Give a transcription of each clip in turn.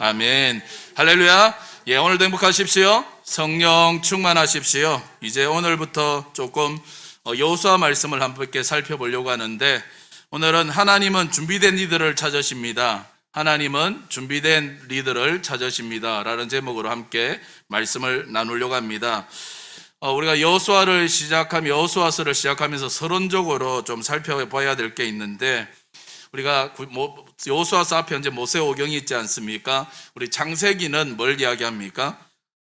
아멘. 할렐루야. 예, 오늘도 행복하십시오. 성령 충만하십시오. 이제 오늘부터 조금 여호수아 말씀을 함께 살펴보려고 하는데, 오늘은 하나님은 준비된 리더를 찾으십니다. 하나님은 준비된 리더를 찾으십니다 라는 제목으로 함께 말씀을 나누려고 합니다. 우리가 여호수아서를 시작하면서 서론적으로 좀 살펴봐야 될 게 있는데, 우리가 여호수아서 앞에 현재 모세오경이 있지 않습니까? 우리 창세기는 뭘 이야기합니까?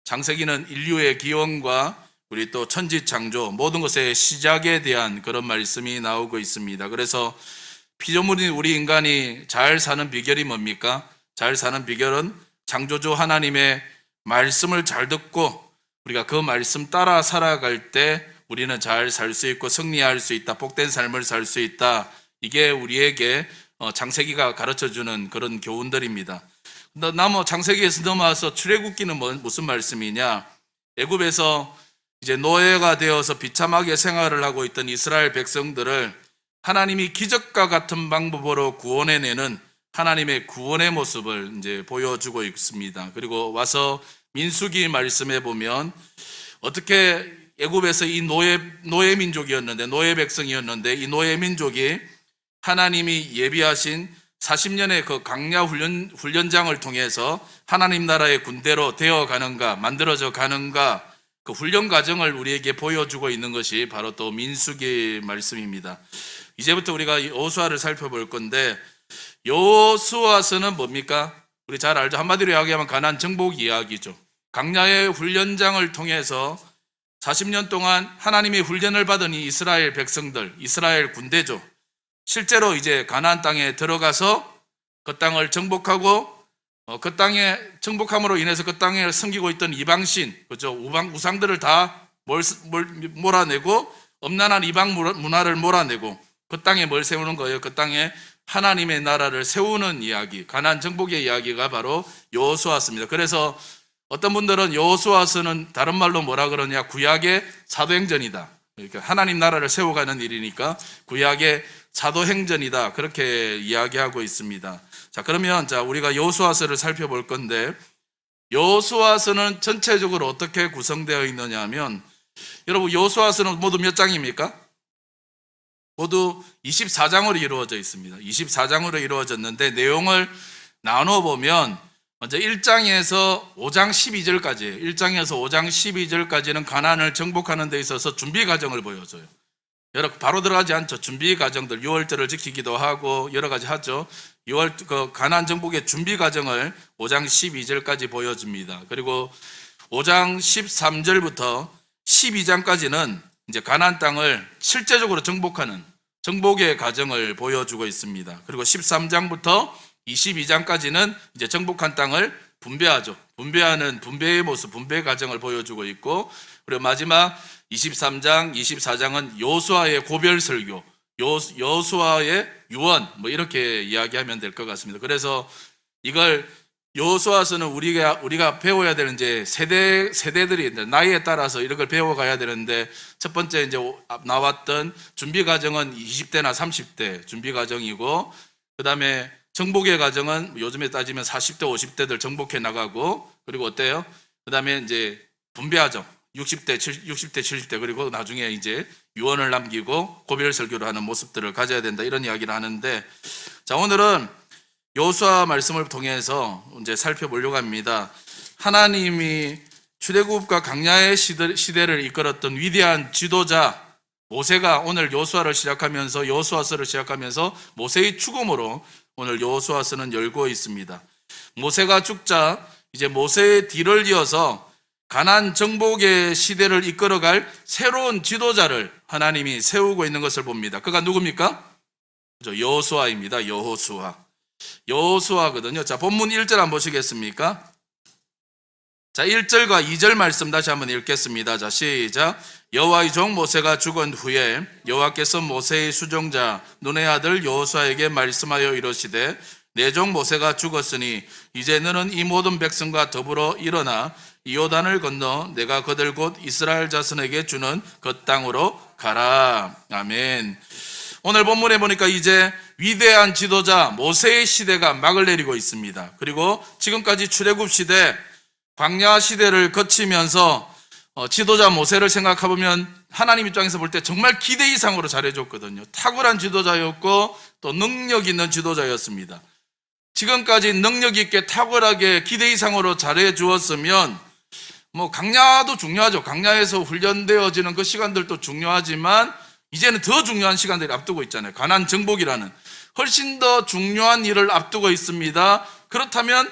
창세기는 인류의 기원과 우리 또 천지창조, 모든 것의 시작에 대한 그런 말씀이 나오고 있습니다. 그래서 피조물인 우리 인간이 잘 사는 비결이 뭡니까? 잘 사는 비결은 창조주 하나님의 말씀을 잘 듣고 우리가 그 말씀 따라 살아갈 때 우리는 잘 살 수 있고 승리할 수 있다, 복된 삶을 살 수 있다. 이게 우리에게 창세기가 가르쳐주는 그런 교훈들입니다. 창세기에서 넘어와서 출애굽기는 무슨 말씀이냐? 애굽에서 이제 노예가 되어서 비참하게 생활을 하고 있던 이스라엘 백성들을 하나님이 기적과 같은 방법으로 구원해내는 하나님의 구원의 모습을 이제 보여주고 있습니다. 그리고 와서 민수기 말씀에 보면 어떻게 애굽에서 이 노예 민족이었는데, 노예 백성이었는데, 이 노예 민족이 하나님이 예비하신 40년의 그 강야 훈련장을 통해서 하나님 나라의 군대로 되어가는가, 만들어져 가는가, 그 훈련 과정을 우리에게 보여주고 있는 것이 바로 또 민수기 말씀입니다. 이제부터 우리가 여호수아를 살펴볼 건데, 여호수아서는 뭡니까? 우리 잘 알죠? 한마디로 이야기하면 가나안 정복 이야기죠. 강야의 훈련장을 통해서 40년 동안 하나님의 훈련을 받은 이 이스라엘 백성들, 이스라엘 군대죠. 실제로 이제 가나안 땅에 들어가서 그 땅을 정복하고, 그 땅에 정복함으로 인해서 그 땅에 섬기고 있던 이방신, 그렇죠? 우상들을 다 몰아내고, 엄난한 이방 문화를 몰아내고, 그 땅에 뭘 세우는 거예요? 그 땅에 하나님의 나라를 세우는 이야기, 가나안 정복의 이야기가 바로 여호수아서입니다. 그래서 어떤 분들은 여호수아서는 다른 말로 뭐라 그러냐? 구약의 사도행전이다. 그러니까 하나님 나라를 세워가는 일이니까 구약의 사도행전이다, 그렇게 이야기하고 있습니다. 자, 그러면 우리가 여호수아서를 살펴볼 건데, 여호수아서는 전체적으로 어떻게 구성되어 있느냐 하면, 여러분 여호수아서는 모두 몇 장입니까? 모두 24장으로 이루어져 있습니다. 24장으로 이루어졌는데, 내용을 나눠 보면 먼저 1장에서 5장 12절까지, 1장에서 5장 12절까지는 가나안을 정복하는 데 있어서 준비 과정을 보여줘요. 여러분 바로 들어가지 않죠. 준비 과정들, 6월절을 지키기도 하고 여러 가지 하죠. 가나안 정복의 준비 과정을 5장 12절까지 보여줍니다. 그리고 5장 13절부터 12장까지는 이제 가나안 땅을 실제적으로 정복하는 정복의 과정을 보여주고 있습니다. 그리고 13장부터 22장까지는 이제 정복한 땅을 분배하죠. 분배하는 분배의 모습, 분배 과정을 보여주고 있고, 그리고 마지막 23장, 24장은 여호수아의 고별 설교, 여호수아의 유언, 이렇게 이야기하면 될 것 같습니다. 그래서 이걸 여호수아서는 우리가 배워야 되는 이제 세대들이 나이에 따라서 이런 걸 배워가야 되는데, 첫 번째 이제 나왔던 준비 과정은 20대나 30대 준비 과정이고, 그 다음에 정복의 과정은 요즘에 따지면 40대, 50대들 정복해 나가고, 그리고 어때요? 그 다음에 이제 분배하죠. 60대, 70대, 그리고 나중에 이제 유언을 남기고 고별 설교를 하는 모습들을 가져야 된다, 이런 이야기를 하는데, 자, 오늘은 여호수아 말씀을 통해서 이제 살펴보려고 합니다. 하나님이 출애굽과 강야의 시대를 이끌었던 위대한 지도자 모세가 오늘 여호수아서를 시작하면서 모세의 죽음으로 오늘 여호수아서는 열고 있습니다. 모세가 죽자 이제 모세의 뒤를 이어서 가나안 정복의 시대를 이끌어갈 새로운 지도자를 하나님이 세우고 있는 것을 봅니다. 그가 누굽니까? 여호수아입니다. 여호수아거든요. 자, 본문 1절 한번 보시겠습니까? 자, 1절과 2절 말씀 다시 한번 읽겠습니다. 자, 시작. 여호와의 종 모세가 죽은 후에 여호와께서 모세의 수종자 눈의 아들 여호수아에게 말씀하여 이르시되, 내 종 모세가 죽었으니 이제 너는 이 모든 백성과 더불어 일어나 이 요단을 건너 내가 그들 곧 이스라엘 자손에게 주는 그 땅으로 가라. 아멘. 오늘 본문에 보니까 이제 위대한 지도자 모세의 시대가 막을 내리고 있습니다. 그리고 지금까지 출애굽 시대, 광야 시대를 거치면서 지도자 모세를 생각해보면 하나님 입장에서 볼 때 정말 기대 이상으로 잘해줬거든요. 탁월한 지도자였고 또 능력 있는 지도자였습니다. 지금까지 능력 있게 탁월하게 기대 이상으로 잘해주었으면 뭐 광야도 중요하죠. 광야에서 훈련되어지는 그 시간들도 중요하지만 이제는 더 중요한 시간들이 앞두고 있잖아요. 가나안 정복이라는 훨씬 더 중요한 일을 앞두고 있습니다. 그렇다면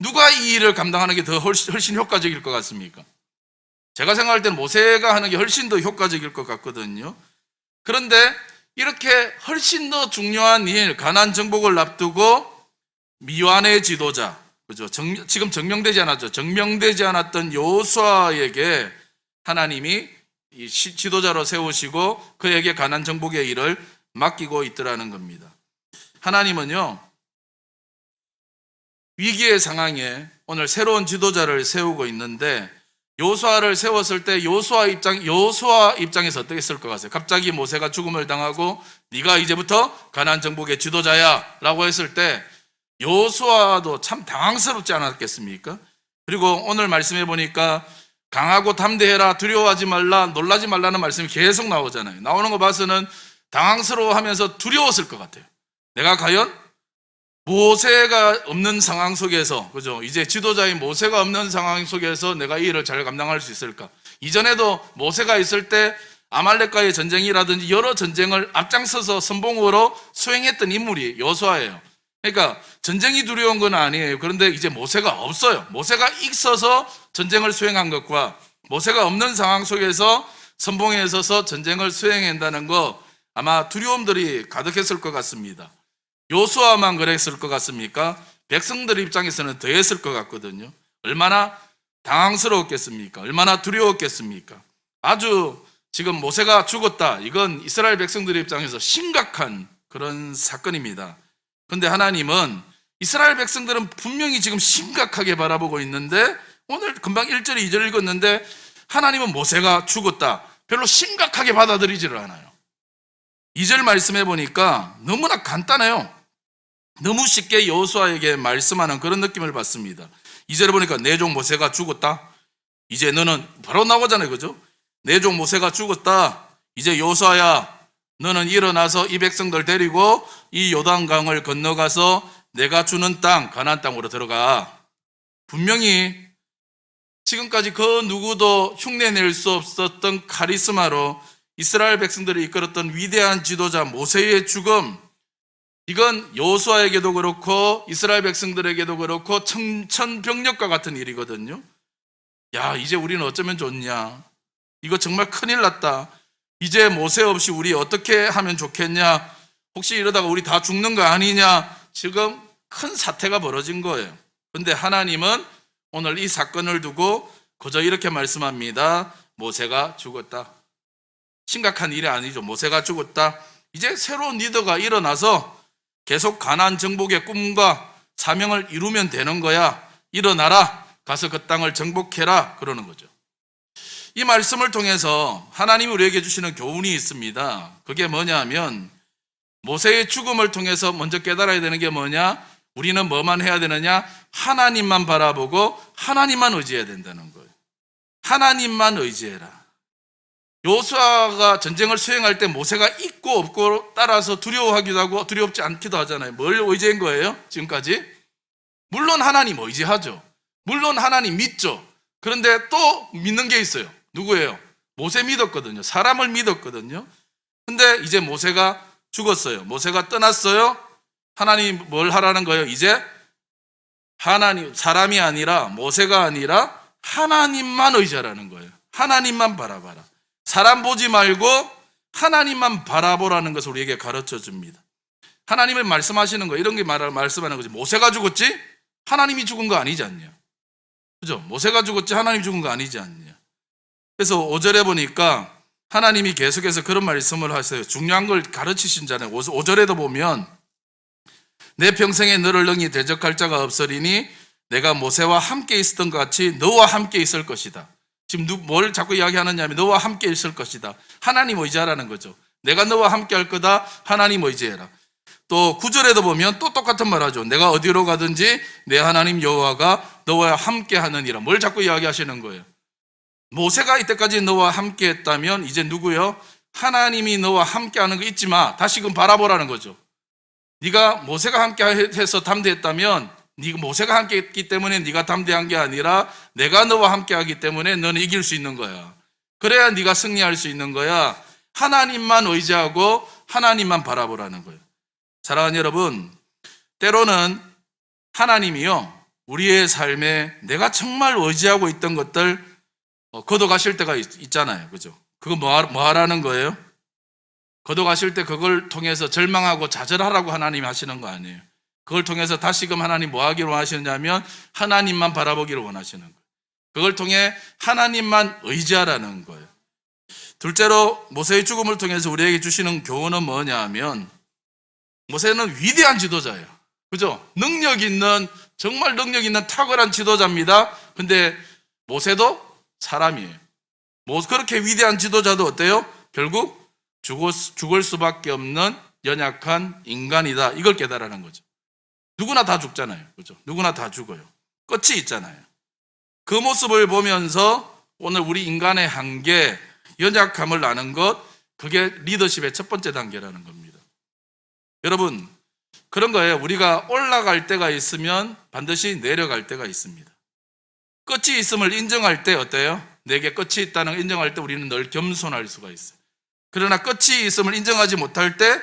누가 이 일을 감당하는 게 더 훨씬 효과적일 것 같습니까? 제가 생각할 때는 모세가 하는 게 훨씬 더 효과적일 것 같거든요. 그런데 이렇게 훨씬 더 중요한 일, 가나안 정복을 앞두고 미완의 지도자, 그죠? 지금 정명되지 않았죠. 정명되지 않았던 여호수아에게 하나님이 이 지도자로 세우시고 그에게 가나안 정복의 일을 맡기고 있더라는 겁니다. 하나님은요, 위기의 상황에 오늘 새로운 지도자를 세우고 있는데 여호수아를 세웠을 때 여호수아 입장에서 어떻게 했을 것 같아요? 갑자기 모세가 죽음을 당하고 네가 이제부터 가나안 정복의 지도자야 라고 했을 때 여호수아도 참 당황스럽지 않았겠습니까? 그리고 오늘 말씀해 보니까 강하고 담대해라, 두려워하지 말라, 놀라지 말라는 말씀이 계속 나오잖아요. 나오는 거 봐서는 당황스러워하면서 두려웠을 것 같아요. 내가 과연 모세가 없는 상황 속에서, 그죠? 이제 지도자인 모세가 없는 상황 속에서 내가 이 일을 잘 감당할 수 있을까? 이전에도 모세가 있을 때 아말렉과의 전쟁이라든지 여러 전쟁을 앞장서서 선봉으로 수행했던 인물이 여호수아예요. 그러니까 전쟁이 두려운 건 아니에요. 그런데 이제 모세가 없어요. 모세가 있어서 전쟁을 수행한 것과 모세가 없는 상황 속에서 선봉에 서서 전쟁을 수행한다는 거 아마 두려움들이 가득했을 것 같습니다. 여호수아만 그랬을 것 같습니까? 백성들 입장에서는 더했을 것 같거든요. 얼마나 당황스러웠겠습니까? 얼마나 두려웠겠습니까? 아주 지금 모세가 죽었다. 이건 이스라엘 백성들 입장에서 심각한 그런 사건입니다. 그런데 하나님은 이스라엘 백성들은 분명히 지금 심각하게 바라보고 있는데 오늘 금방 1절, 2절 읽었는데 하나님은 모세가 죽었다. 별로 심각하게 받아들이지를 않아요. 2절 말씀해 보니까 너무나 간단해요. 너무 쉽게 여호수아에게 말씀하는 그런 느낌을 받습니다. 2절에 보니까 내 종 모세가 죽었다. 이제 너는 바로 나오잖아요. 그죠? 내 종 모세가 죽었다. 이제 여호수아야, 너는 일어나서 이 백성들 데리고 이 요단강을 건너가서 내가 주는 땅, 가나안 땅으로 들어가. 분명히 지금까지 그 누구도 흉내낼 수 없었던 카리스마로 이스라엘 백성들을 이끌었던 위대한 지도자 모세의 죽음, 이건 여호수아에게도 그렇고 이스라엘 백성들에게도 그렇고 천병력과 같은 일이거든요. 야, 이제 우리는 어쩌면 좋냐? 이거 정말 큰일 났다. 이제 모세 없이 우리 어떻게 하면 좋겠냐? 혹시 이러다가 우리 다 죽는 거 아니냐? 지금 큰 사태가 벌어진 거예요. 그런데 하나님은 오늘 이 사건을 두고 그저 이렇게 말씀합니다. 모세가 죽었다. 심각한 일이 아니죠. 모세가 죽었다. 이제 새로운 리더가 일어나서 계속 가나안 정복의 꿈과 사명을 이루면 되는 거야. 일어나라. 가서 그 땅을 정복해라. 그러는 거죠. 이 말씀을 통해서 하나님이 우리에게 주시는 교훈이 있습니다. 그게 뭐냐면 모세의 죽음을 통해서 먼저 깨달아야 되는 게 뭐냐? 우리는 뭐만 해야 되느냐? 하나님만 바라보고 하나님만 의지해야 된다는 거예요. 하나님만 의지해라. 여호수아가 전쟁을 수행할 때 모세가 있고 없고 따라서 두려워하기도 하고 두렵지 않기도 하잖아요. 뭘 의지한 거예요? 지금까지? 물론 하나님 의지하죠. 물론 하나님 믿죠. 그런데 또 믿는 게 있어요. 누구예요? 모세 믿었거든요. 사람을 믿었거든요. 근데 이제 모세가 죽었어요. 모세가 떠났어요. 하나님 뭘 하라는 거예요? 이제 하나님, 사람이 아니라 모세가 아니라 하나님만 의지하라는 거예요. 하나님만 바라봐라. 사람 보지 말고 하나님만 바라보라는 것을 우리에게 가르쳐 줍니다. 하나님을 말씀하시는 거, 이런 게 말씀하는 거지. 모세가 죽었지? 하나님이 죽은 거 아니지 않냐? 그죠? 모세가 죽었지 하나님이 죽은 거 아니지 않냐? 그래서 5절에 보니까 하나님이 계속해서 그런 말씀을 하세요. 중요한 걸 가르치신잖아요. 5절에도 보면 내 평생에 너를 능히 대적할 자가 없으리니 내가 모세와 함께 있었던 것 같이 너와 함께 있을 것이다. 지금 뭘 자꾸 이야기하느냐면 너와 함께 있을 것이다. 하나님 의지하라는 거죠. 내가 너와 함께 할 거다. 하나님 의지해라. 또 9절에도 보면 또 똑같은 말 하죠. 내가 어디로 가든지 내 하나님 여호와가 너와 함께 하느니라. 뭘 자꾸 이야기하시는 거예요? 모세가 이때까지 너와 함께 했다면 이제 누구요? 하나님이 너와 함께 하는 거 잊지 마. 다시금 바라보라는 거죠. 네가 모세가 함께 해서 담대했다면 네가 모세가 함께 했기 때문에 네가 담대한 게 아니라 내가 너와 함께 하기 때문에 너는 이길 수 있는 거야. 그래야 네가 승리할 수 있는 거야. 하나님만 의지하고 하나님만 바라보라는 거예요. 사랑하는 여러분, 때로는 하나님이요, 우리의 삶에 내가 정말 의지하고 있던 것들 걷어가실 때가 있잖아요. 그죠? 그거 뭐 하라는 거예요? 걷어가실 때 그걸 통해서 절망하고 좌절하라고 하나님이 하시는 거 아니에요. 그걸 통해서 다시금 하나님 뭐 하기를 원하시느냐면 하나님만 바라보기를 원하시는 거예요. 그걸 통해 하나님만 의지하라는 거예요. 둘째로 모세의 죽음을 통해서 우리에게 주시는 교훈은 뭐냐 하면 모세는 위대한 지도자예요. 그죠? 능력 있는, 정말 능력 있는 탁월한 지도자입니다. 근데 모세도 사람이에요. 그렇게 위대한 지도자도 어때요? 결국 죽을 수밖에 없는 연약한 인간이다. 이걸 깨달으라는 거죠. 누구나 다 죽잖아요. 그죠? 누구나 다 죽어요. 끝이 있잖아요. 그 모습을 보면서 오늘 우리 인간의 한계, 연약함을 아는 것, 그게 리더십의 첫 번째 단계라는 겁니다. 여러분, 그런 거예요. 우리가 올라갈 때가 있으면 반드시 내려갈 때가 있습니다. 끝이 있음을 인정할 때 어때요? 내게 끝이 있다는 걸 인정할 때 우리는 늘 겸손할 수가 있어요. 그러나 끝이 있음을 인정하지 못할 때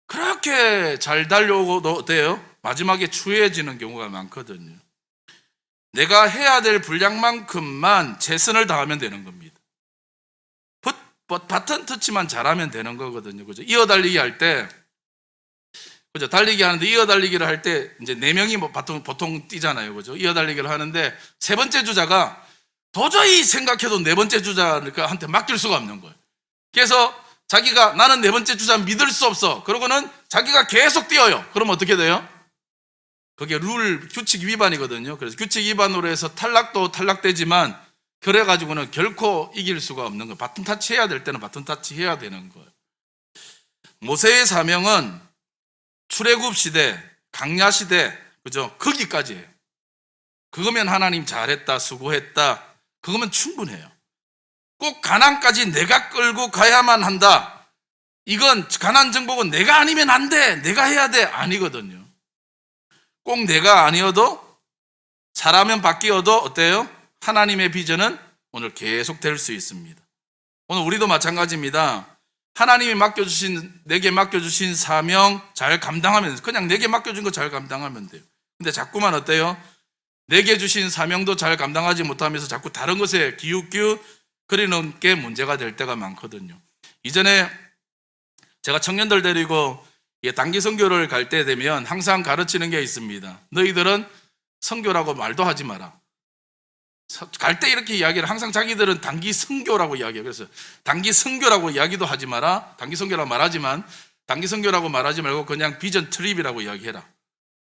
그렇게 잘 달려오고도 어때요? 마지막에 추해지는 경우가 많거든요. 내가 해야 될 분량만큼만 최선을 다하면 되는 겁니다. 바튼 터치만 잘하면 되는 거거든요. 그죠? 이어 달리기 할 때, 그죠? 달리기 하는데 이어 달리기를 할 때 이제 4명이 보통 뛰잖아요. 그죠? 이어 달리기를 하는데 세 번째 주자가 도저히 생각해도 네 번째 주자한테 맡길 수가 없는 거예요. 그래서 자기가 나는 네 번째 주자 믿을 수 없어. 그러고는 자기가 계속 뛰어요. 그러면 어떻게 돼요? 그게 규칙 위반이거든요. 그래서 규칙 위반으로 해서 탈락도 탈락되지만 그래가지고는 결코 이길 수가 없는 거예요. 바톤 타치 해야 될 때는 바톤 타치 해야 되는 거예요. 모세의 사명은 출애굽 시대, 강야 시대, 그죠? 거기까지예요. 그거면 하나님 잘했다, 수고했다. 그거면 충분해요. 꼭 가나안까지 내가 끌고 가야만 한다. 이건 가나안 정복은 내가 아니면 안 돼. 내가 해야 돼. 아니거든요. 꼭 내가 아니어도 사람은 바뀌어도 어때요? 하나님의 비전은 오늘 계속 될 수 있습니다. 오늘 우리도 마찬가지입니다. 하나님이 내게 맡겨주신 사명 잘 감당하면, 그냥 내게 맡겨준 거 잘 감당하면 돼요. 근데 자꾸만 어때요? 내게 주신 사명도 잘 감당하지 못하면서 자꾸 다른 것에 기웃기웃거리는 게 문제가 될 때가 많거든요. 이전에 제가 청년들 데리고 단기 선교를 갈 때 되면 항상 가르치는 게 있습니다. 너희들은 선교라고 말도 하지 마라. 갈 때 이렇게 이야기를, 항상 자기들은 단기 선교라고 이야기해요. 그래서 단기 선교라고 이야기도 하지 마라. 단기 선교라고 말하지만 단기 선교라고 말하지 말고 그냥 비전 트립이라고 이야기해라.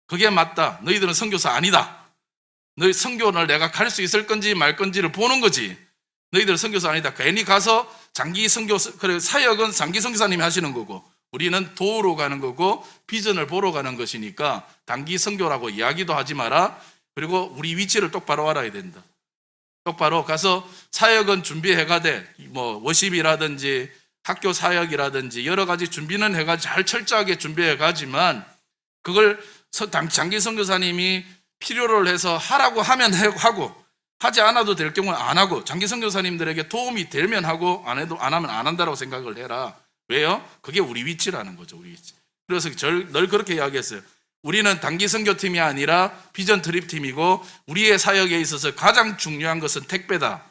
그게 맞다. 너희들은 선교사 아니다. 너희 선교를 내가 갈 수 있을 건지 말 건지를 보는 거지. 너희들은 선교사 아니다. 괜히 가서 장기 선교, 그래, 사역은 장기 선교사님이 하시는 거고 우리는 도우러 가는 거고 비전을 보러 가는 것이니까 단기 선교라고 이야기도 하지 마라. 그리고 우리 위치를 똑바로 알아야 된다. 똑바로 가서 사역은 준비해가되 워십이라든지 학교 사역이라든지 여러 가지 준비는 해가 잘 철저하게 준비해가지만 그걸 장기 선교사님이 필요를 해서 하라고 하면 하고 하지 않아도 될 경우는 안 하고 장기 선교사님들에게 도움이 되면 하고 안 하면 안 한다고 생각을 해라. 왜요? 그게 우리 위치라는 거죠. 우리 위치. 그래서 늘 그렇게 이야기했어요. 우리는 단기 선교팀이 아니라 비전 트립팀이고 우리의 사역에 있어서 가장 중요한 것은 택배다.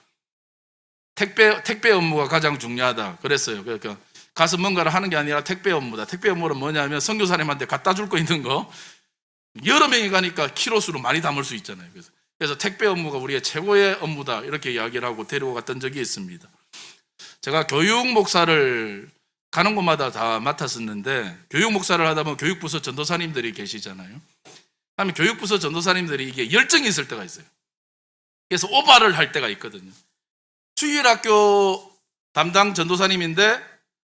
택배 업무가 가장 중요하다. 그랬어요. 그러니까 가서 뭔가를 하는 게 아니라 택배 업무다. 택배 업무는 뭐냐면 선교사님한테 갖다 줄 거 있는 거 여러 명이 가니까 키로수로 많이 담을 수 있잖아요. 그래서 택배 업무가 우리의 최고의 업무다. 이렇게 이야기를 하고 데리고 갔던 적이 있습니다. 제가 교육 목사를 가는 곳마다 다 맡았었는데 교육 목사를 하다 보면 교육부서 전도사님들이 계시잖아요. 그러면 교육부서 전도사님들이 이게 열정이 있을 때가 있어요. 그래서 오바를 할 때가 있거든요. 주일학교 담당 전도사님인데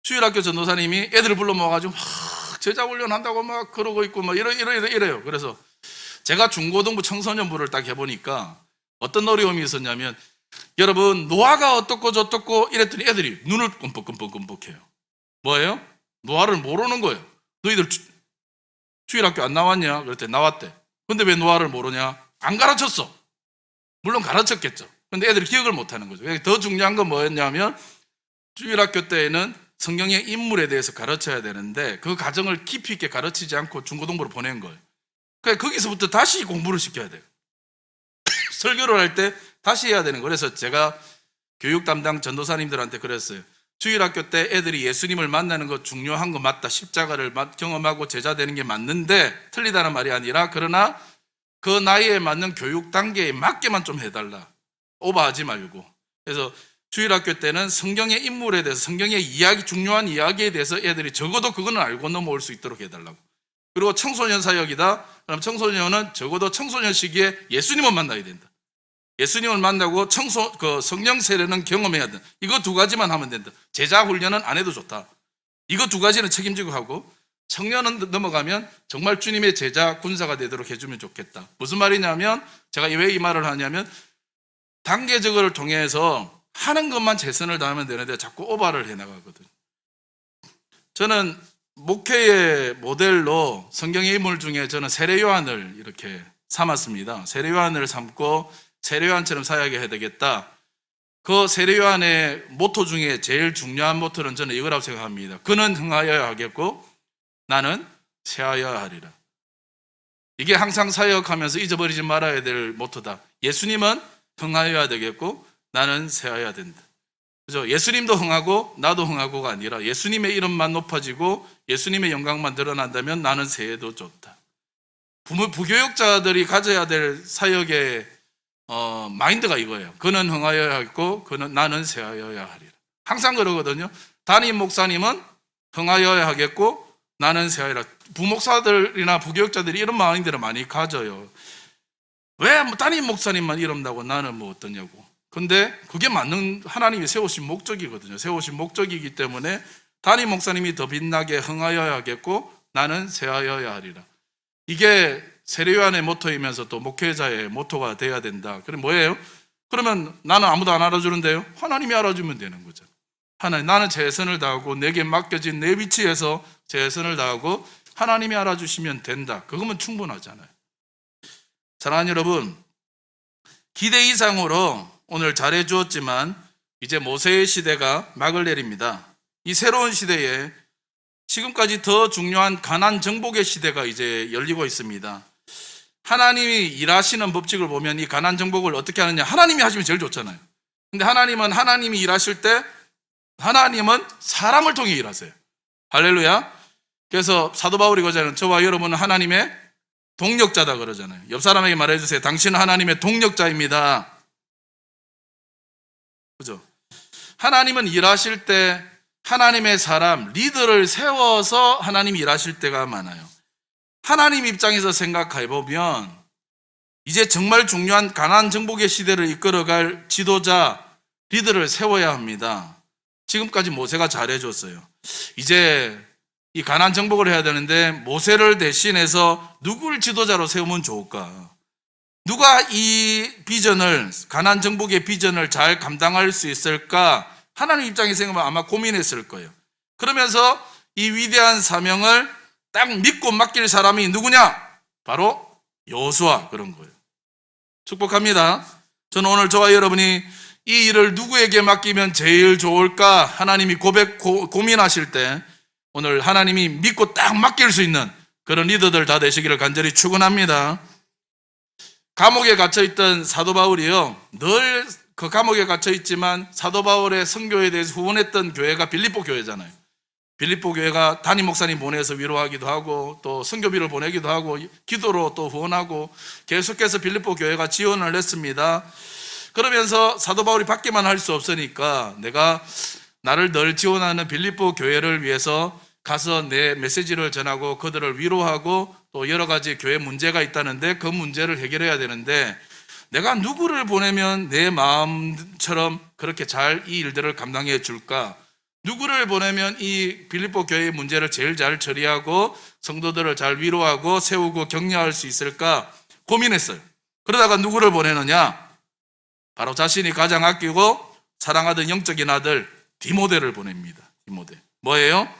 주일학교 전도사님이 애들을 불러 모아가지고 막 제자 훈련한다고 막 그러고 있고 막 이래요. 그래서 제가 중고등부 청소년부를 딱 해보니까 어떤 어려움이 있었냐면, 여러분 노화가 어떻고 저떻고 이랬더니 애들이 눈을 끔뻑끔뻑해요. 뭐예요? 노화를 모르는 거예요. 너희들 주일학교 안 나왔냐? 그랬더니 나왔대. 근데 왜 노화를 모르냐? 안 가르쳤어. 물론 가르쳤겠죠. 근데 애들이 기억을 못하는 거죠. 더 중요한 건 뭐였냐면, 주일학교 때에는 성경의 인물에 대해서 가르쳐야 되는데 그 과정을 깊이 있게 가르치지 않고 중고등부로 보낸 거예요. 그러니까 거기서부터 다시 공부를 시켜야 돼요. 설교를 할 때 다시 해야 되는 거예요. 그래서 제가 교육 담당 전도사님들한테 그랬어요. 주일학교 때 애들이 예수님을 만나는 거 중요한 거 맞다. 십자가를 경험하고 제자 되는 게 맞는데 틀리다는 말이 아니라, 그러나 그 나이에 맞는 교육 단계에 맞게만 좀 해달라. 오버하지 말고. 그래서 주일학교 때는 성경의 인물에 대해서, 성경의 이야기, 중요한 이야기에 대해서 애들이 적어도 그거는 알고 넘어올 수 있도록 해달라고. 그리고 청소년 사역이다. 그럼 청소년은 적어도 청소년 시기에 예수님을 만나야 된다. 예수님을 만나고 성령 세례는 경험해야 된다. 이거 두 가지만 하면 된다. 제자 훈련은 안 해도 좋다. 이거 두 가지는 책임지고 하고, 청년은 넘어가면 정말 주님의 제자 군사가 되도록 해주면 좋겠다. 무슨 말이냐면, 제가 왜 이 말을 하냐면, 단계적을 통해서 하는 것만 최선을 다하면 되는데 자꾸 오바를 해나가거든요. 저는 목회의 모델로 성경의 인물 중에 저는 세례 요한을 이렇게 삼았습니다. 세례 요한을 삼고 세례 요한처럼 살게 해야 되겠다. 그 세례 요한의 모토 중에 제일 중요한 모토는 저는 이거라고 생각합니다. 그는 흥하여야 하겠고 나는 쇠하여야 하리라. 이게 항상 사역하면서 잊어버리지 말아야 될 모토다. 예수님은 흥하여야 되겠고 나는 쇠하여야 된다. 그죠? 예수님도 흥하고 나도 흥하고가 아니라 예수님의 이름만 높아지고 예수님의 영광만 드러난다면 나는 쇠해도 좋다. 부교육자들이 가져야 될 사역의 마인드가 이거예요. 그는 흥하여야 하겠고 나는 쇠하여야 하리라. 항상 그러거든요. 담임 목사님은 흥하여야 하겠고 나는 쇠하여야. 부목사들이나 부교육자들이 이런 마인드를 많이 가져요. 왜 담임 목사님만 이런다고 나는 뭐 어떠냐고. 근데 그게 맞는 하나님이 세우신 목적이거든요. 세우신 목적이기 때문에 담임 목사님이 더 빛나게 흥하여야 하겠고 나는 쇠하여야 하리라. 이게 세례 요한의 모토이면서 또 목회자의 모토가 돼야 된다. 그럼 뭐예요? 그러면 나는 아무도 안 알아주는데요? 하나님이 알아주면 되는 거죠. 나는 최선을 다하고 내게 맡겨진 내 위치에서 최선을 다하고 하나님이 알아주시면 된다. 그거면 충분하잖아요. 사랑하는 여러분, 기대 이상으로 오늘 잘해 주었지만 이제 모세의 시대가 막을 내립니다. 이 새로운 시대에 지금까지 더 중요한 가난 정복의 시대가 이제 열리고 있습니다. 하나님이 일하시는 법칙을 보면 이 가난 정복을 어떻게 하느냐, 하나님이 하시면 제일 좋잖아요. 근데 하나님이 일하실 때 하나님은 사람을 통해 일하세요. 할렐루야. 그래서 사도 바울이 그러잖아요. 저와 여러분은 하나님의 동력자다 그러잖아요. 옆 사람에게 말해주세요. 당신은 하나님의 동력자입니다. 그죠? 하나님은 일하실 때 하나님의 사람, 리더를 세워서 하나님이 일하실 때가 많아요. 하나님 입장에서 생각해 보면 이제 정말 중요한 가나안 정복의 시대를 이끌어갈 지도자, 리더를 세워야 합니다. 지금까지 모세가 잘해줬어요. 이제 이 가나안 정복을 해야 되는데 모세를 대신해서 누굴 지도자로 세우면 좋을까? 누가 이 비전을, 가나안 정복의 비전을 잘 감당할 수 있을까? 하나님 입장에서 생각하면 아마 고민했을 거예요. 그러면서 이 위대한 사명을 딱 믿고 맡길 사람이 누구냐? 바로 여호수아. 그런 거예요. 축복합니다. 저는 오늘 저와 여러분이 이 일을 누구에게 맡기면 제일 좋을까? 하나님이 고민하실 때 오늘 하나님이 믿고 딱 맡길 수 있는 그런 리더들 다 되시기를 간절히 축원합니다. 감옥에 갇혀있던 사도 바울이요, 늘 그 감옥에 갇혀있지만 사도 바울의 선교에 대해서 후원했던 교회가 빌립보 교회잖아요. 빌립보 교회가 담임 목사님 보내서 위로하기도 하고 또 선교비를 보내기도 하고 기도로 또 후원하고 계속해서 빌립보 교회가 지원을 했습니다. 그러면서 사도 바울이 받기만 할 수 없으니까 내가 나를 늘 지원하는 빌립보 교회를 위해서 가서 내 메시지를 전하고 그들을 위로하고 또 여러 가지 교회 문제가 있다는데 그 문제를 해결해야 되는데 내가 누구를 보내면 내 마음처럼 그렇게 잘 이 일들을 감당해 줄까? 누구를 보내면 이 빌립보 교회의 문제를 제일 잘 처리하고 성도들을 잘 위로하고 세우고 격려할 수 있을까 고민했어요. 그러다가 누구를 보내느냐? 바로 자신이 가장 아끼고 사랑하던 영적인 아들 디모데를 보냅니다. 디모데. 뭐예요?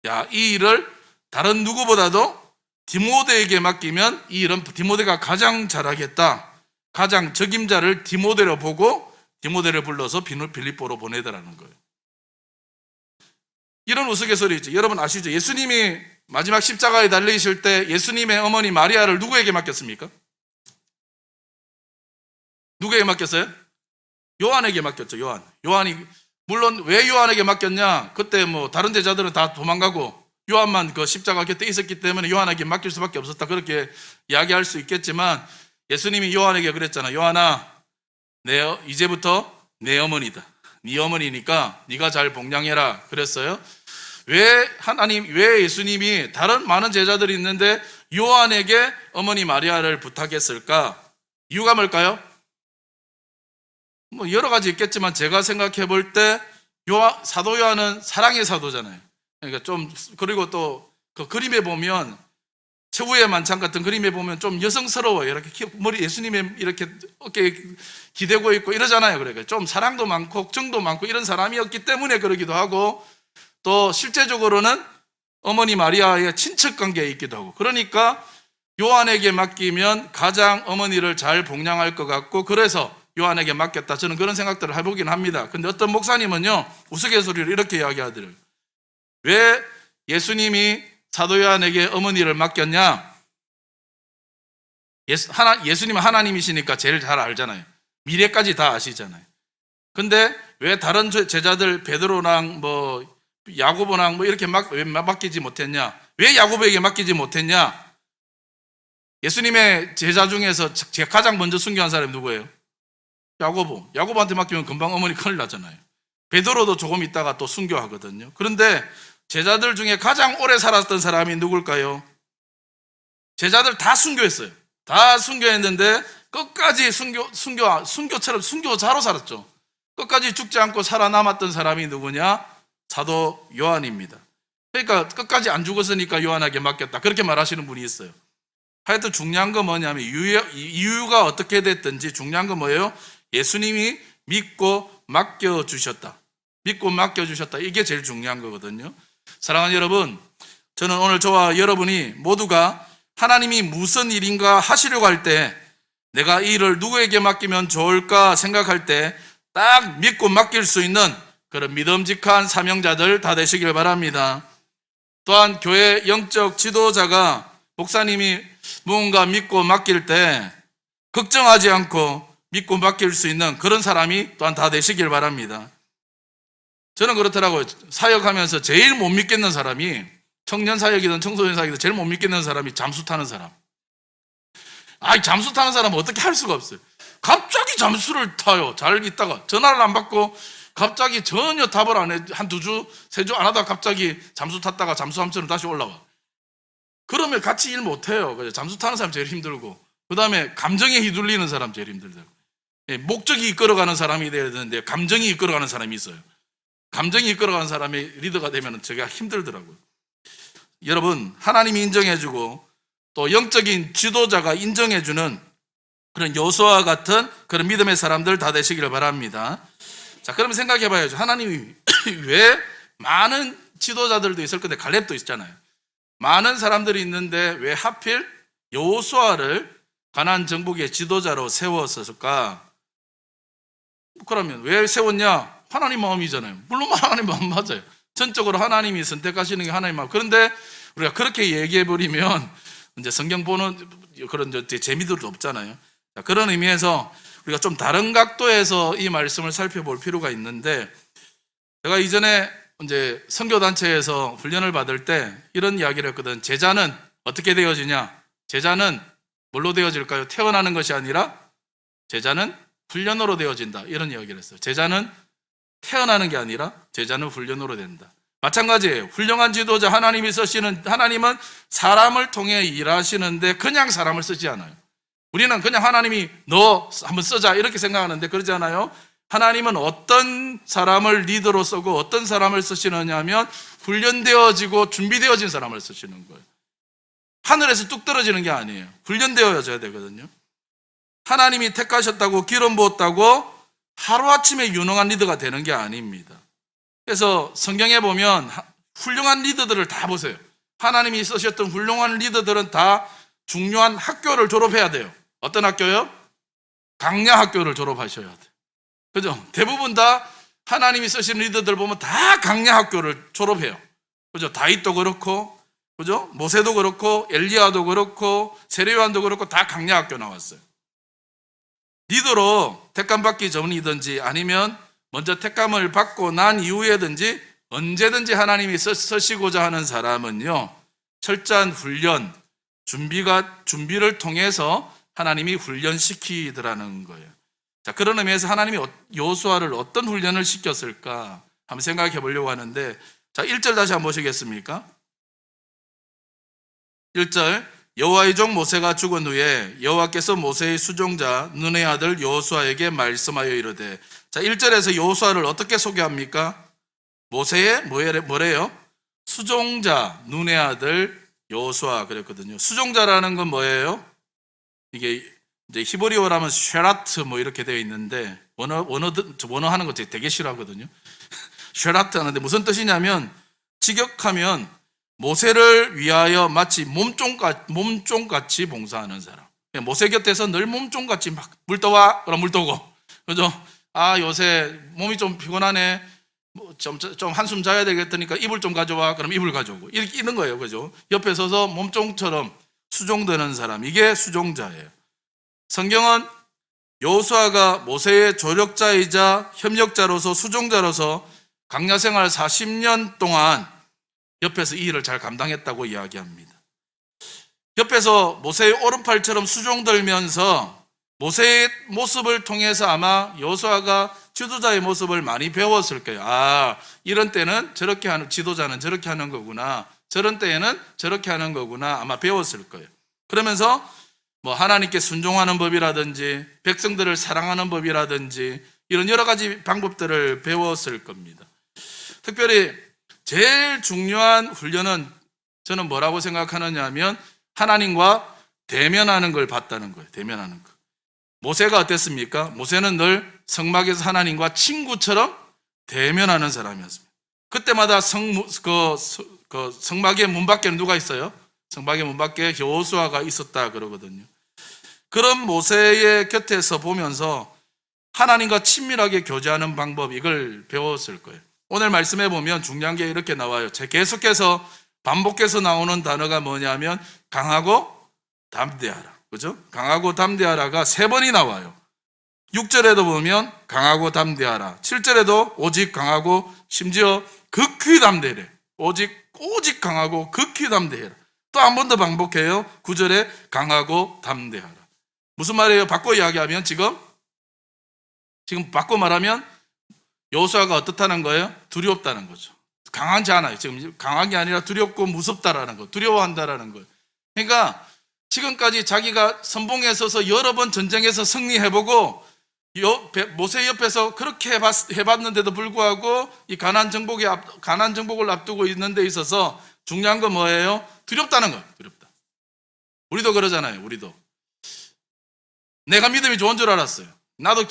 야, 이 일을 다른 누구보다도 디모데에게 맡기면 이 일은 디모데가 가장 잘하겠다. 가장 적임자를 디모데로 보고 디모데를 불러서 빌립보로 보내더라는 거예요. 이런 우스갯소리 있죠. 여러분 아시죠? 예수님이 마지막 십자가에 달리실 때 예수님의 어머니 마리아를 누구에게 맡겼습니까? 누구에게 맡겼어요? 요한에게 맡겼죠. 요한이 물론 왜 요한에게 맡겼냐? 그때 뭐 다른 제자들은 다 도망가고 요한만 그 십자가 곁에 있었기 때문에 요한에게 맡길 수밖에 없었다. 그렇게 이야기할 수 있겠지만 예수님이 요한에게 그랬잖아. 요한아, 이제부터 내 어머니다. 네 어머니니까 네가 잘 복양해라 그랬어요. 왜 예수님이 다른 많은 제자들이 있는데 요한에게 어머니 마리아를 부탁했을까? 이유가 뭘까요? 뭐 여러 가지 있겠지만 제가 생각해 볼 때 사도 요한은 사랑의 사도잖아요. 그러니까 그리고 또 그 그림에 보면 최후의 만찬 같은 그림에 보면 좀 여성스러워요. 이렇게 머리 예수님의 이렇게 어깨에 기대고 있고 이러잖아요. 그러니까 좀 사랑도 많고 걱정도 많고 이런 사람이었기 때문에 그러기도 하고 또 실제적으로는 어머니 마리아의 친척 관계에 있기도 하고 그러니까 요한에게 맡기면 가장 어머니를 잘 복양할 것 같고 그래서 요한에게 맡겼다. 저는 그런 생각들을 해보긴 합니다. 근데 어떤 목사님은요 우스갯소리를 이렇게 이야기하더래요. 왜 예수님이 사도 요한에게 어머니를 맡겼냐? 예수님은 하나님이시니까 제일 잘 알잖아요. 미래까지 다 아시잖아요. 근데 왜 다른 제자들 베드로랑 뭐 야고보랑 뭐 이렇게 왜 맡기지 못했냐? 왜 야고보에게 맡기지 못했냐? 예수님의 제자 중에서 가장 먼저 순교한 사람이 누구예요? 야고보한테 맡기면 금방 어머니 큰일 나잖아요. 베드로도 조금 있다가 또 순교하거든요. 그런데 제자들 중에 가장 오래 살았던 사람이 누굴까요? 제자들 다 순교했어요. 다 순교했는데 끝까지 순교처럼 순교자로 살았죠. 끝까지 죽지 않고 살아남았던 사람이 누구냐? 사도 요한입니다. 그러니까 끝까지 안 죽었으니까 요한에게 맡겼다. 그렇게 말하시는 분이 있어요. 하여튼 중요한 건 뭐냐면 이유가 어떻게 됐든지 중요한 건 뭐예요? 예수님이 믿고 맡겨주셨다. 이게 제일 중요한 거거든요. 사랑하는 여러분, 저는 오늘 저와 여러분이 모두가 하나님이 무슨 일인가 하시려고 할 때 내가 이 일을 누구에게 맡기면 좋을까 생각할 때 딱 믿고 맡길 수 있는 그런 믿음직한 사명자들 다 되시길 바랍니다. 또한 교회 영적 지도자가 목사님이 무언가 믿고 맡길 때 걱정하지 않고 믿고 맡길 수 있는 그런 사람이 또한 다 되시길 바랍니다. 저는 그렇더라고요. 사역하면서 제일 못 믿겠는 사람이 청년 사역이든 청소년 사역이든 제일 못 믿겠는 사람이 잠수 타는 사람. 잠수 타는 사람은 어떻게 할 수가 없어요. 갑자기 잠수를 타요. 잘 있다가 전화를 안 받고 갑자기 전혀 답을 안 해. 한 2주, 3주 안 하다가 갑자기 잠수 탔다가 잠수함처럼 다시 올라와. 그러면 같이 일 못 해요. 잠수 타는 사람 제일 힘들고 그 다음에 감정에 휘둘리는 사람 제일 힘들다고. 목적이 이끌어가는 사람이 돼야 되는데 감정이 이끌어가는 사람이 있어요. 감정이 이끌어가는 사람이 리더가 되면 제가 힘들더라고요. 여러분, 하나님이 인정해주고 또 영적인 지도자가 인정해주는 그런 여호수아와 같은 그런 믿음의 사람들 다 되시기를 바랍니다. 자, 그러면 생각해 봐야죠. 하나님이 왜 많은 지도자들도 있을 건데 갈렙도 있잖아요. 많은 사람들이 있는데 왜 하필 여호수아를 가나안 정복의 지도자로 세웠을까? 그러면 왜 세웠냐? 하나님 마음이잖아요. 물론 하나님 마음 맞아요. 전적으로 하나님이 선택하시는 게 하나님 마음. 그런데 우리가 그렇게 얘기해버리면 이제 성경 보는 그런 재미도 없잖아요. 자, 그런 의미에서 우리가 좀 다른 각도에서 이 말씀을 살펴볼 필요가 있는데 제가 이전에 이제 선교단체에서 훈련을 받을 때 이런 이야기를 했거든. 제자는 어떻게 되어지냐? 제자는 뭘로 되어질까요? 태어나는 것이 아니라 제자는 훈련으로 되어진다. 이런 이야기를 했어요. 제자는 태어나는 게 아니라 제자는 훈련으로 된다. 마찬가지예요. 훌륭한 지도자 하나님은 사람을 통해 일하시는데 그냥 사람을 쓰지 않아요. 우리는 그냥 하나님이 너 한번 쓰자 이렇게 생각하는데 그러지 않아요. 하나님은 어떤 사람을 리더로 쓰고 어떤 사람을 쓰시느냐 하면 훈련되어지고 준비되어진 사람을 쓰시는 거예요. 하늘에서 뚝 떨어지는 게 아니에요. 훈련되어져야 되거든요. 하나님이 택하셨다고 기름 부었다고 하루아침에 유능한 리더가 되는 게 아닙니다. 그래서 성경에 보면 훌륭한 리더들을 다 보세요. 하나님이 쓰셨던 훌륭한 리더들은 다 중요한 학교를 졸업해야 돼요. 어떤 학교요? 강야 학교를 졸업하셔야 돼요. 그죠? 대부분 다 하나님이 쓰신 리더들 보면 다 강야 학교를 졸업해요. 그죠? 다윗도 그렇고, 그죠? 모세도 그렇고, 엘리야도 그렇고, 세례요한도 그렇고 다 강야 학교 나왔어요. 리더로 택감 받기 전이든지 아니면 먼저 택감을 받고 난 이후에든지 언제든지 하나님이 쓰시고자 하는 사람은요, 철저한 훈련, 준비를 통해서 하나님이 훈련시키더라는 거예요. 자, 그런 의미에서 하나님이 여호수아를 어떤 훈련을 시켰을까 한번 생각해 보려고 하는데, 자, 1절 다시 한번 보시겠습니까? 1절, 여호와의 종 모세가 죽은 후에 여호와께서 모세의 수종자 눈의 아들 여호수아에게 말씀하여 이르되, 자, 1절에서 여호수아를 어떻게 소개합니까? 모세의 뭐래요? 수종자 눈의 아들 여호수아 그랬거든요. 수종자라는 건 뭐예요? 이게 이제 히브리어라면 쉐라트 뭐 이렇게 되어 있는데 원어 하는 거 되게 싫어하거든요. 쉐라트 하는데 무슨 뜻이냐면, 직역하면 모세를 위하여 마치 몸종같이 봉사하는 사람. 모세 곁에서 늘 몸종같이 막 물 떠와 그럼 물 떠고, 그죠? 아, 요새 몸이 좀 피곤하네, 좀 한숨 자야 되겠다니까 이불 좀 가져와 그럼 이불 가져오고 이렇게 있는 거예요. 그죠? 옆에 서서 몸종처럼 수종되는 사람, 이게 수종자예요. 성경은 여호수아가 모세의 조력자이자 협력자로서 수종자로서 광야 생활 40년 동안 옆에서 이 일을 잘 감당했다고 이야기합니다. 옆에서 모세의 오른팔처럼 수종들면서 모세의 모습을 통해서 아마 여호수아가 지도자의 모습을 많이 배웠을 거예요. 아, 이런 때는 저렇게 하는, 지도자는 저렇게 하는 거구나, 저런 때에는 저렇게 하는 거구나, 아마 배웠을 거예요. 그러면서 뭐 하나님께 순종하는 법이라든지 백성들을 사랑하는 법이라든지 이런 여러 가지 방법들을 배웠을 겁니다. 특별히 제일 중요한 훈련은 저는 뭐라고 생각하느냐 하면 하나님과 대면하는 걸 봤다는 거예요. 대면하는 거. 모세가 어땠습니까? 모세는 늘 성막에서 하나님과 친구처럼 대면하는 사람이었습니다. 그때마다 성막의 문 밖에는 누가 있어요? 성막의 문 밖에 여호수아가 있었다 그러거든요. 그런 모세의 곁에서 보면서 하나님과 친밀하게 교제하는 방법, 이걸 배웠을 거예요. 오늘 말씀해 보면 중요한 게 이렇게 나와요. 계속해서 반복해서 나오는 단어가 뭐냐면 강하고 담대하라. 그죠? 강하고 담대하라가 3번이 나와요. 6절에도 보면 강하고 담대하라. 7절에도 오직 강하고 심지어 극히 담대래. 오직 강하고 극히 담대해라. 또 한 번 더 반복해요. 9절에 강하고 담대하라. 무슨 말이에요? 바꿔 이야기하면 지금 바꿔 말하면 여호수아가 어떻다는 거예요? 두렵다는 거죠. 강하지 않아요. 지금 강한 게 아니라 두렵고 무섭다라는 거, 두려워한다라는 거예요. 그러니까 지금까지 자기가 선봉에 서서 여러 번 전쟁에서 승리해보고 모세 옆에서 그렇게 해봤는데도 불구하고 이 가나안 정복을 앞두고 있는 데 있어서 중요한 건 뭐예요? 두렵다는 거예요. 두렵다. 우리도 그러잖아요. 우리도 내가 믿음이 좋은 줄 알았어요. 나도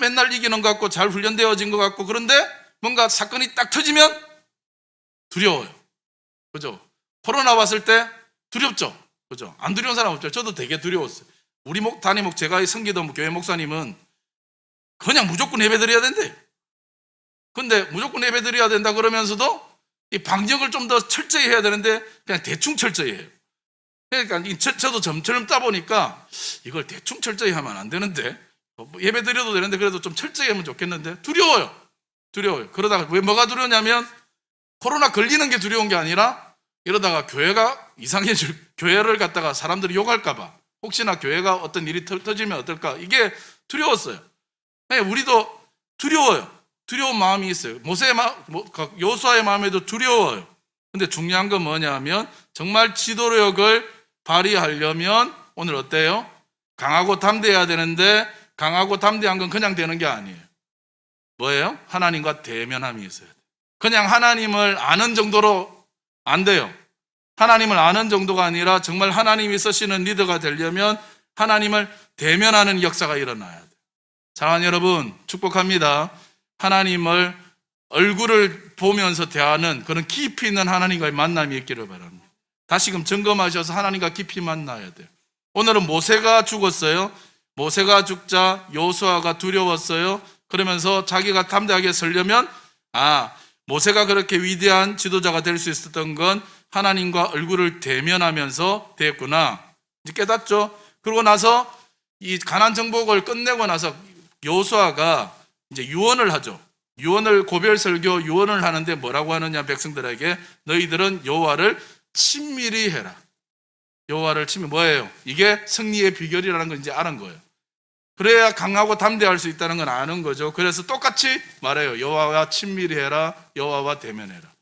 맨날 이기는 것 같고 잘 훈련되어진 것 같고, 그런데 뭔가 사건이 딱 터지면 두려워요. 그죠? 코로나 왔을 때 두렵죠? 그죠? 안 두려운 사람 없죠? 저도 되게 두려웠어요. 우리 담임 제가 섬기던 교회 목사님은 그냥 무조건 예배드려야 된대. 근데 무조건 예배드려야 된다 그러면서도 이 방역을 좀 더 철저히 해야 되는데 그냥 대충 철저히 해요. 그러니까 저도 점점 따보니까 이걸 대충 철저히 하면 안 되는데, 예배 드려도 되는데 그래도 좀 철저히 하면 좋겠는데 두려워요. 그러다가 왜 뭐가 두려우냐면 코로나 걸리는 게 두려운 게 아니라 이러다가 교회가 이상해질, 교회를 갖다가 사람들이 욕할까 봐, 혹시나 교회가 어떤 일이 터지면 어떨까, 이게 두려웠어요. 우리도 두려워요. 두려운 마음이 있어요. 여호수아의 마음에도 두려워요. 근데 중요한 건 뭐냐면 정말 지도력을 발휘하려면 오늘 어때요? 강하고 담대해야 되는데 강하고 담대한 건 그냥 되는 게 아니에요. 뭐예요? 하나님과 대면함이 있어야 돼요. 그냥 하나님을 아는 정도로 안 돼요. 하나님을 아는 정도가 아니라 정말 하나님이 쓰시는 리더가 되려면 하나님을 대면하는 역사가 일어나야 돼요. 사랑하는 여러분, 축복합니다. 하나님을 얼굴을 보면서 대하는 그런 깊이 있는 하나님과의 만남이 있기를 바랍니다. 다시금 점검하셔서 하나님과 깊이 만나야 돼요. 오늘은 모세가 죽었어요. 모세가 죽자 여호수아가 두려웠어요. 그러면서 자기가 담대하게 서려면 모세가 그렇게 위대한 지도자가 될 수 있었던 건 하나님과 얼굴을 대면하면서 됐구나. 이제 깨닫죠. 그러고 나서 이 가나안 정복을 끝내고 나서 여호수아가 이제 유언을 하죠. 유언을 고별 설교 유언을 하는데 뭐라고 하느냐, 백성들에게 너희들은 여호와를 친밀히 해라. 여호와를 친밀히 뭐예요? 이게 승리의 비결이라는 걸 이제 아는 거예요. 그래야 강하고 담대할 수 있다는 건 아는 거죠. 그래서 똑같이 말해요. 여호와와 친밀히 해라. 여호와와 대면해라.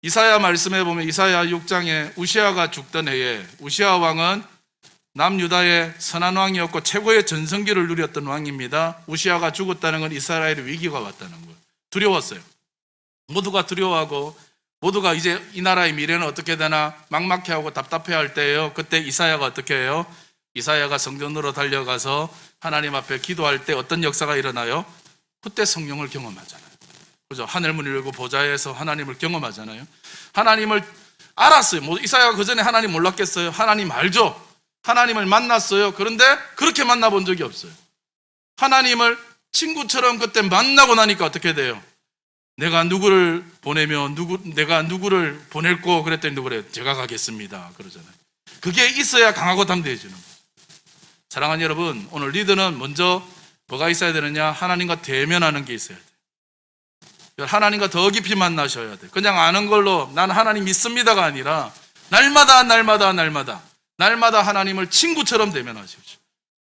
이사야 말씀에 보면 이사야 6장에 우시아가 죽던 해에 우시아 왕은 남유다의 선한 왕이었고 최고의 전성기를 누렸던 왕입니다. 우시아가 죽었다는 건 이스라엘의 위기가 왔다는 거예요. 두려웠어요. 모두가 두려워하고 모두가 이제 이 나라의 미래는 어떻게 되나 막막해하고 답답해할 때예요. 그때 이사야가 어떻게 해요? 이사야가 성전으로 달려가서 하나님 앞에 기도할 때 어떤 역사가 일어나요? 그때 성령을 경험하잖아요. 그죠? 하늘문을 열고 보좌에서 하나님을 경험하잖아요. 하나님을 알았어요. 이사야가 그 전에 하나님 몰랐겠어요? 하나님 알죠? 하나님을 만났어요. 그런데 그렇게 만나본 적이 없어요. 하나님을 친구처럼 그때 만나고 나니까 어떻게 돼요? 내가 누구를 보내면 내가 누구를 보낼고 그랬더니 누구래요? 제가 가겠습니다. 그러잖아요. 그게 있어야 강하고 담대해지는 거예요. 사랑하는 여러분, 오늘 리더는 먼저 뭐가 있어야 되느냐? 하나님과 대면하는 게 있어야 돼요. 하나님과 더 깊이 만나셔야 돼요. 그냥 아는 걸로 난 하나님 믿습니다가 아니라 날마다 하나님을 친구처럼 대면하십시오.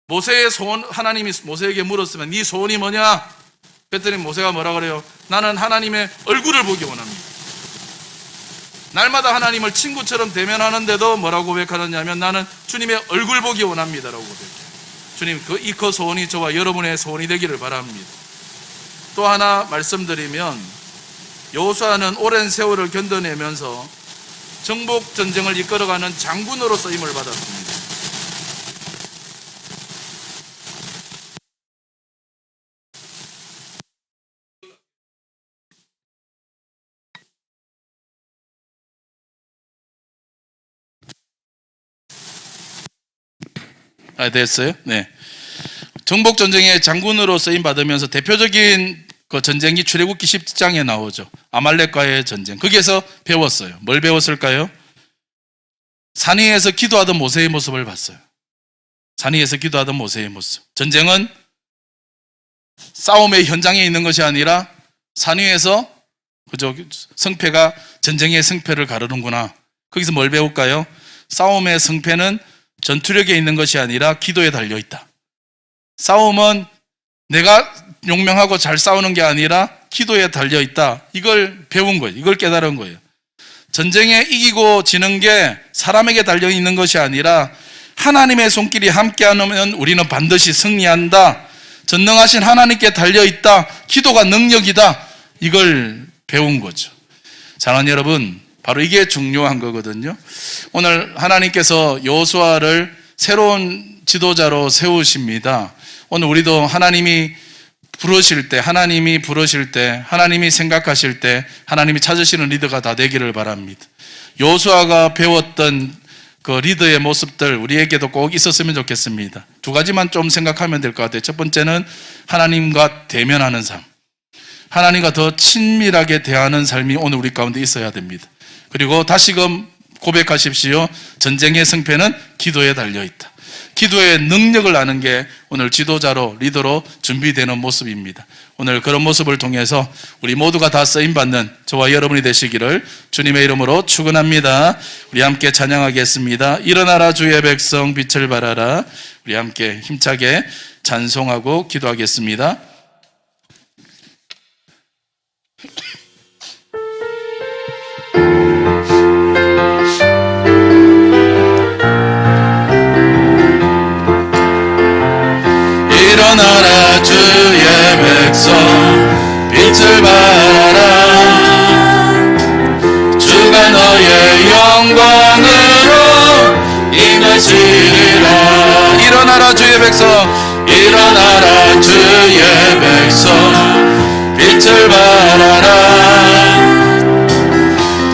모세의 소원, 하나님이 모세에게 물었으면 네 소원이 뭐냐? 그랬더니 모세가 뭐라 그래요? 나는 하나님의 얼굴을 보기 원합니다. 날마다 하나님을 친구처럼 대면하는데도 뭐라고 고백하느냐면 나는 주님의 얼굴 보기 원합니다라고 고백해요. 주님, 그 소원이 저와 여러분의 소원이 되기를 바랍니다. 또 하나 말씀드리면 여호수아는 오랜 세월을 견뎌내면서 정복 전쟁을 이끌어가는 장군으로 쓰임을 받았습니다. 됐어요? 네. 정복 전쟁의 장군으로 쓰임 받으면서 대표적인 그 전쟁이 출애굽기 10장에 나오죠. 아말렉과의 전쟁. 거기에서 배웠어요. 뭘 배웠을까요? 산 위에서 기도하던 모세의 모습을 봤어요. 산 위에서 기도하던 모세의 모습. 전쟁은 싸움의 현장에 있는 것이 아니라 산 위에서 그죠? 성패가 전쟁의 성패를 가르는구나. 거기서 뭘 배울까요? 싸움의 성패는 전투력에 있는 것이 아니라 기도에 달려있다. 싸움은 내가 용맹하고 잘 싸우는 게 아니라 기도에 달려있다. 이걸 배운 거예요. 이걸 깨달은 거예요. 전쟁에 이기고 지는 게 사람에게 달려있는 것이 아니라 하나님의 손길이 함께하면 우리는 반드시 승리한다. 전능하신 하나님께 달려있다. 기도가 능력이다. 이걸 배운 거죠. 사랑하는 여러분, 바로 이게 중요한 거거든요. 오늘 하나님께서 여호수아를 새로운 지도자로 세우십니다. 오늘 우리도 하나님이 부르실 때, 하나님이 생각하실 때, 하나님이 찾으시는 리더가 다 되기를 바랍니다. 여호수아가 배웠던 그 리더의 모습들 우리에게도 꼭 있었으면 좋겠습니다. 두 가지만 좀 생각하면 될 것 같아요. 첫 번째는 하나님과 대면하는 삶, 하나님과 더 친밀하게 대하는 삶이 오늘 우리 가운데 있어야 됩니다. 그리고 다시금 고백하십시오. 전쟁의 승패는 기도에 달려있다. 기도의 능력을 아는 게 오늘 지도자로, 리더로 준비되는 모습입니다. 오늘 그런 모습을 통해서 우리 모두가 다 쓰임받는 저와 여러분이 되시기를 주님의 이름으로 축원합니다. 우리 함께 찬양하겠습니다. 일어나라 주의 백성 빛을 발하라. 우리 함께 힘차게 찬송하고 기도하겠습니다. 일어나라 주의 백성 빛을 발하라. 주가 너의 영광으로 임하시리라. 일어나라 주의 백성, 일어나라 주의 백성 빛을 발하라.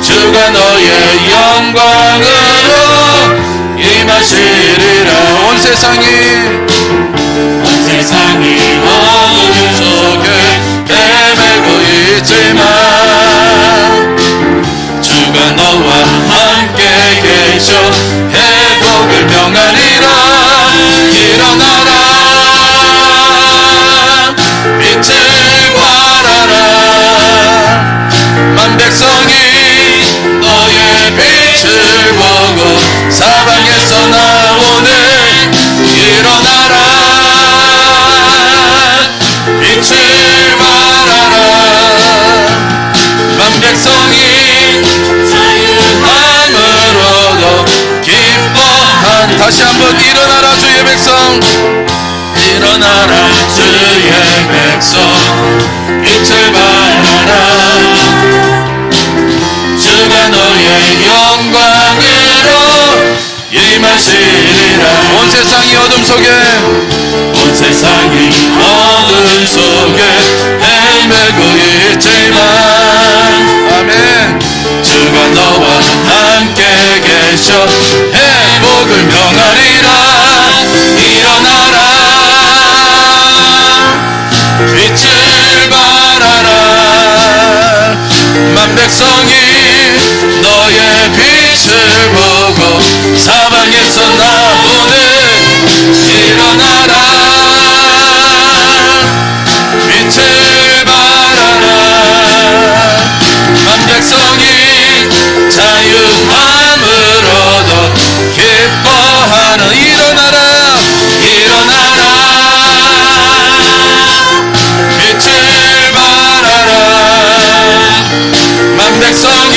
주가 너의 영광으로 임하시리라. 온 세상이 어둠 속에 헤매고 있지만 주가 너와 함께 계셔 회복을 명하리라. 일어나라 빛을 발하라. 만 백성이 너의 빛을 보고 사방에서 나오네. 일어나라 빛을 발하라. 만 백성이 자유함으로도 기뻐한. 다시 한번 일어나라 주의 백성, 일어나라 주의 백성 빛을 발하라. 주가 너의 영광으로 임하시리라. 온 세상이 어둠 속에 헤매고 있지만 아멘. 주가 너와 함께 계셔 회복을 명하리라. 일어나라 빛을 발하라. 만 백성이 너의 빛을 보고 사방에서 나오네. 일어나라 빛을 발하라. 만 백성이 자유함으로도 기뻐하는. 일어나라 일어나라 빛을 발하라. 만 백성이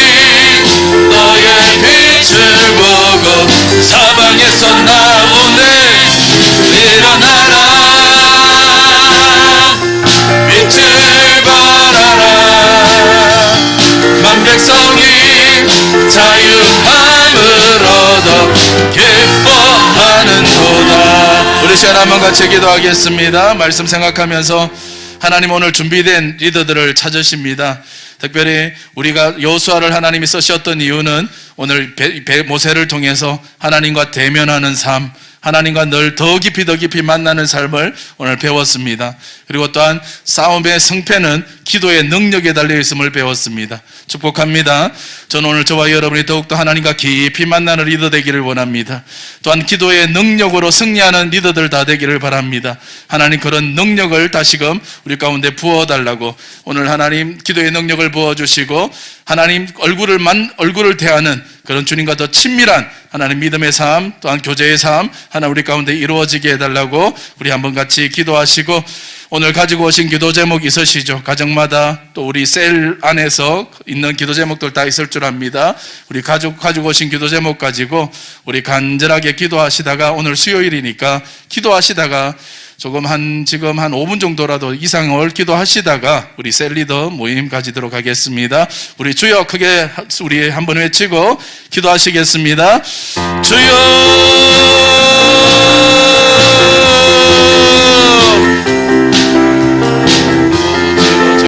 너의 빛을 보고 사방에서 나오네. 일어나라 빛을 발하라. 만 백성이 자유함으로도 기뻐하는도다. 우리 시간 한번 같이 기도하겠습니다. 말씀 생각하면서 하나님 오늘 준비된 리더들을 찾으십니다. 특별히 우리가 여호수아를 하나님이 쓰셨던 이유는 오늘 모세를 통해서 하나님과 대면하는 삶, 하나님과 늘 더 깊이 만나는 삶을 오늘 배웠습니다. 그리고 또한 싸움의 승패는 기도의 능력에 달려있음을 배웠습니다. 축복합니다. 저는 오늘 저와 여러분이 더욱더 하나님과 깊이 만나는 리더 되기를 원합니다. 또한 기도의 능력으로 승리하는 리더들 다 되기를 바랍니다. 하나님 그런 능력을 다시금 우리 가운데 부어달라고 오늘 하나님 기도의 능력을 부어주시고 하나님 얼굴을 대하는 그런 주님과 더 친밀한 하나님 믿음의 삶 또한 교제의 삶 하나 우리 가운데 이루어지게 해달라고 우리 한번 같이 기도하시고 오늘 가지고 오신 기도 제목 있으시죠? 가정마다 또 우리 셀 안에서 있는 기도 제목들 다 있을 줄 압니다. 우리 가지고 오신 기도 제목 가지고 우리 간절하게 기도하시다가 오늘 수요일이니까 기도하시다가 지금 한 5분 정도라도 이상을 기도하시다가 우리 셀 리더 모임 가지도록 하겠습니다. 우리 주여 크게 우리 한번 외치고 기도하시겠습니다. 주여